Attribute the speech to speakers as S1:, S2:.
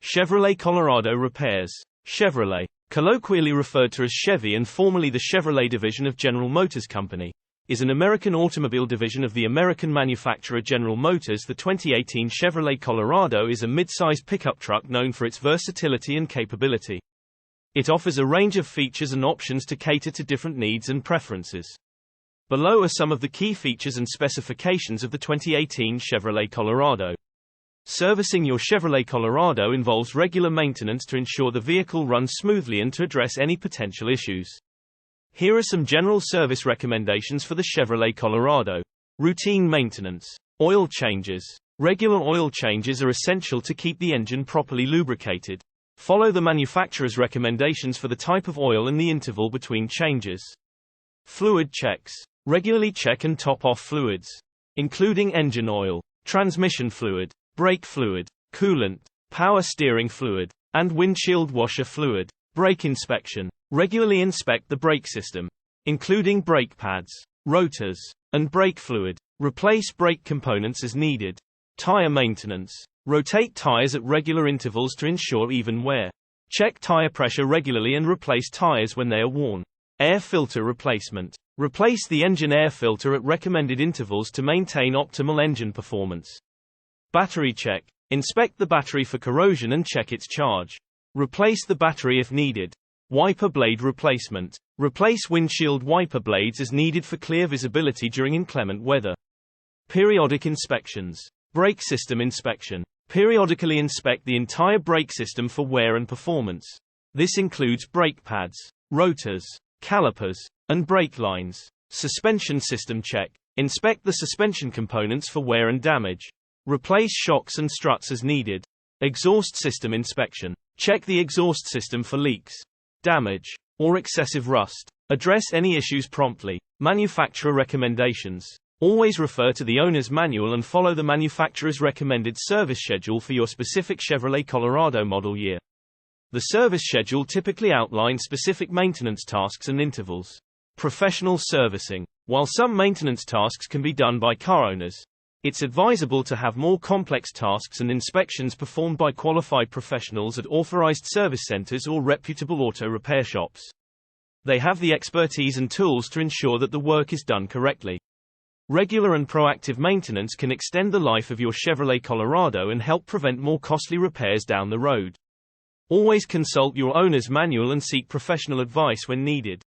S1: Chevrolet Colorado repairs. Chevrolet, colloquially referred to as Chevy and formerly the Chevrolet division of General Motors Company, is an American automobile division of the American manufacturer General Motors. The 2018 Chevrolet Colorado is a mid-sized pickup truck known for its versatility and capability. It offers a range of features and options to cater to different needs and preferences. Below are some of the key features and specifications of the 2018 Chevrolet Colorado. Servicing your Chevrolet Colorado involves regular maintenance to ensure the vehicle runs smoothly and to address any potential issues. Here are some general service recommendations for the Chevrolet Colorado. Routine maintenance. Oil changes. Regular oil changes are essential to keep the engine properly lubricated. Follow the manufacturer's recommendations for the type of oil and the interval between changes. Fluid checks. Regularly check and top off fluids, including engine oil, transmission fluid, brake fluid, coolant, power steering fluid, and windshield washer fluid. Brake inspection. Regularly inspect the brake system, including brake pads, rotors, and brake fluid. Replace brake components as needed. Tire maintenance. Rotate tires at regular intervals to ensure even wear. Check tire pressure regularly and replace tires when they are worn. Air filter replacement. Replace the engine air filter at recommended intervals to maintain optimal engine performance. Battery check. Inspect the battery for corrosion and check its charge. Replace the battery if needed. Wiper blade replacement. Replace windshield wiper blades as needed for clear visibility during inclement weather. Periodic inspections. Brake system inspection. Periodically inspect the entire brake system for wear and performance. This includes brake pads, rotors, calipers, and brake lines. Suspension system check. Inspect the suspension components for wear and damage. Replace shocks and struts as needed. Exhaust system inspection. Check the exhaust system for leaks, damage, or excessive rust. Address any issues promptly. Manufacturer recommendations. Always refer to the owner's manual and follow the manufacturer's recommended service schedule for your specific Chevrolet Colorado model year. The service schedule typically outlines specific maintenance tasks and intervals. Professional servicing. While some maintenance tasks can be done by car owners, it's advisable to have more complex tasks and inspections performed by qualified professionals at authorized service centers or reputable auto repair shops. They have the expertise and tools to ensure that the work is done correctly. Regular and proactive maintenance can extend the life of your Chevrolet Colorado and help prevent more costly repairs down the road. Always consult your owner's manual and seek professional advice when needed.